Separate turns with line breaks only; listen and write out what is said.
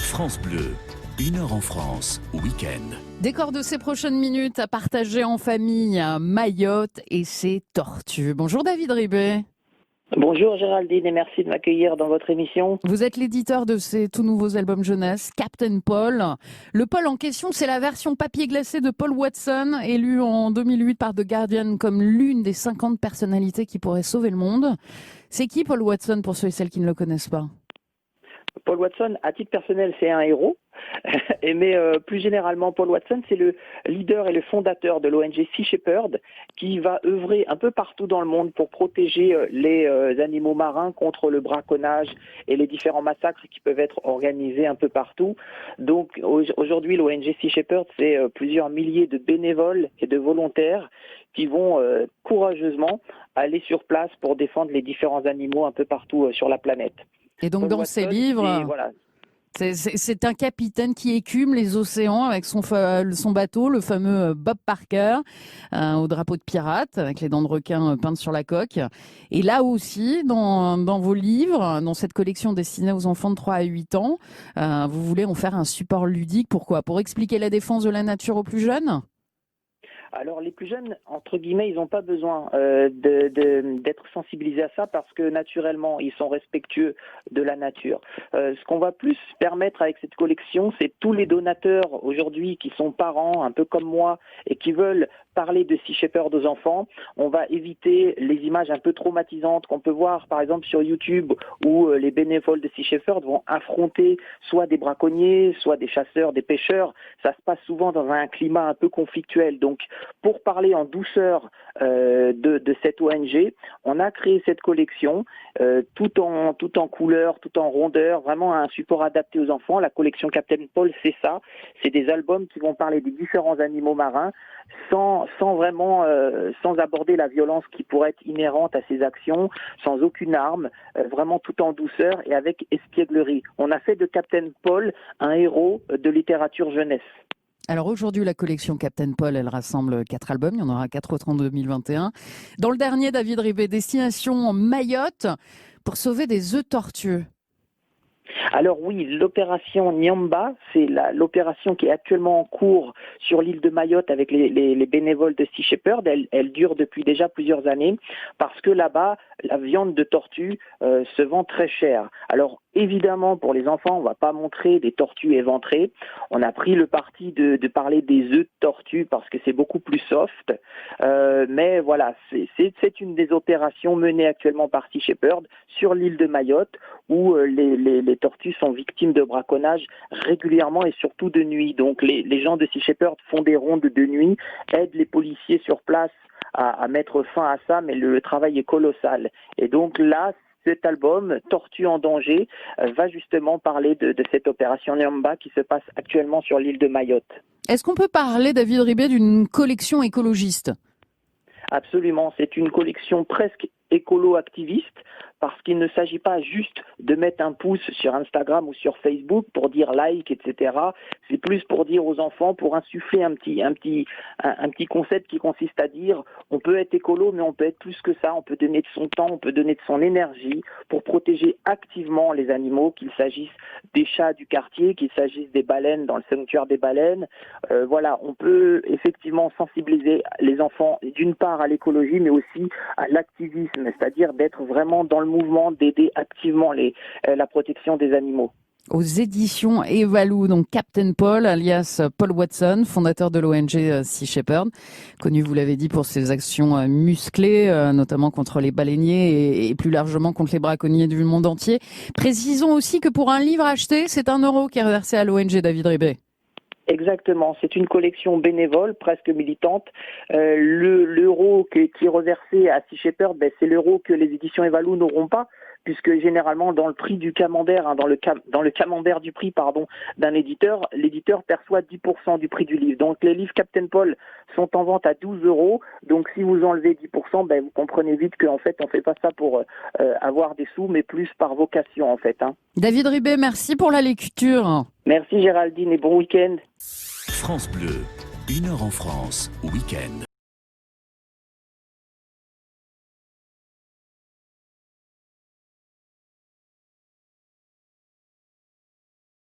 France Bleu, 1 heure en France, week-end.
Décor de ces prochaines minutes à partager en famille, Mayotte et ses tortues. Bonjour David Ribet.
Bonjour Géraldine et merci de m'accueillir dans votre émission.
Vous êtes l'éditeur de ces tout nouveaux albums jeunesse, Captain Paul. Le Paul en question, c'est la version papier glacé de Paul Watson, élu en 2008 par The Guardian comme l'une des 50 personnalités qui pourraient sauver le monde. C'est qui Paul Watson pour ceux et celles qui ne le connaissent pas ?
Paul Watson, à titre personnel, c'est un héros. Mais plus généralement, Paul Watson, c'est le leader et le fondateur de l'ONG Sea Shepherd qui va œuvrer un peu partout dans le monde pour protéger les animaux marins contre le braconnage et les différents massacres qui peuvent être organisés un peu partout. Donc aujourd'hui, l'ONG Sea Shepherd, c'est plusieurs milliers de bénévoles et de volontaires qui vont courageusement aller sur place pour défendre les différents animaux un peu partout sur la planète.
Et donc
Paul
dans
Watson,
ces livres...
voilà.
C'est un capitaine qui écume les océans avec son bateau, le fameux Bob Parker, au drapeau de pirate, avec les dents de requin peintes sur la coque. Et là aussi, dans vos livres, dans cette collection destinée aux enfants de 3 à 8 ans, vous voulez en faire un support ludique. Pourquoi ? Pour expliquer la défense de la nature aux plus jeunes ?
Alors les plus jeunes, entre guillemets, ils n'ont pas besoin d'être sensibilisés à ça parce que naturellement, ils sont respectueux de la nature. Ce qu'on va plus permettre avec cette collection, c'est tous les donateurs aujourd'hui qui sont parents, un peu comme moi, et qui veulent parler de Sea Shepherd aux enfants. On va éviter les images un peu traumatisantes qu'on peut voir par exemple sur YouTube où les bénévoles de Sea Shepherd vont affronter soit des braconniers, soit des chasseurs, des pêcheurs. Ça se passe souvent dans un climat un peu conflictuel. Donc pour parler en douceur de cette ONG, on a créé cette collection tout en couleur, tout en rondeur, vraiment un support adapté aux enfants. La collection Captain Paul, c'est ça. C'est des albums qui vont parler des différents animaux marins sans aborder la violence qui pourrait être inhérente à ces actions, sans aucune arme, vraiment tout en douceur et avec espièglerie. On a fait de Captain Paul un héros de littérature jeunesse.
Alors aujourd'hui, la collection Captain Paul, elle rassemble 4 albums. Il y en aura 4 autres en 2021. Dans le dernier, David Ribet, destination Mayotte pour sauver des œufs tortueux.
Alors oui, l'opération Nyamba, c'est l'opération qui est actuellement en cours sur l'île de Mayotte avec les bénévoles de Sea Shepherd. Elle dure depuis déjà plusieurs années parce que là-bas, la viande de tortue se vend très cher. Alors évidemment, pour les enfants, on ne va pas montrer des tortues éventrées. On a pris le parti de parler des œufs de tortue parce que c'est beaucoup plus soft. Mais voilà, c'est une des opérations menées actuellement par Sea Shepherd sur l'île de Mayotte où les tortues sont victimes de braconnage régulièrement et surtout de nuit. Donc les gens de Sea Shepherd font des rondes de nuit, aident les policiers sur place à mettre fin à ça, mais le travail est colossal. Et donc là, cet album, Tortue en danger, va justement parler de cette opération Nyamba qui se passe actuellement sur l'île de Mayotte.
Est-ce qu'on peut parler, David Ribet, d'une collection écologiste ?
Absolument, c'est une collection presque écolo-activiste parce qu'il ne s'agit pas juste de mettre un pouce sur Instagram ou sur Facebook pour dire like, etc. C'est plus pour dire aux enfants, pour insuffler un petit concept qui consiste à dire on peut être écolo, mais on peut être plus que ça. On peut donner de son temps, on peut donner de son énergie pour protéger activement les animaux, qu'il s'agisse des chats du quartier, qu'il s'agisse des baleines dans le sanctuaire des baleines. Voilà, on peut effectivement sensibiliser les enfants d'une part à l'écologie, mais aussi à l'activisme, c'est-à-dire d'être vraiment dans le mouvement, d'aider activement la protection des animaux.
Aux éditions Evalou, donc Captain Paul, alias Paul Watson, fondateur de l'ONG Sea Shepherd, connu, vous l'avez dit, pour ses actions musclées, notamment contre les baleiniers et plus largement contre les braconniers du monde entier. Précisons aussi que pour un livre acheté, c'est 1 euro qui est reversé à l'ONG, David Ribet.
Exactement, c'est une collection bénévole, presque militante. L'euro qui est reversé à Sea Shepherd, c'est l'euro que les éditions Evalou n'auront pas, puisque généralement dans le prix du camembert, dans le camembert du prix d'un éditeur, l'éditeur perçoit 10% du prix du livre. Donc les livres Captain Paul sont en vente à 12 euros. Donc si vous enlevez 10%, vous comprenez vite qu'en fait on fait pas ça pour avoir des sous, mais plus par vocation en fait.
David Ribet, merci pour la lecture.
Merci Géraldine et bon week-end.
France Bleu, 1 heure en France, week-end.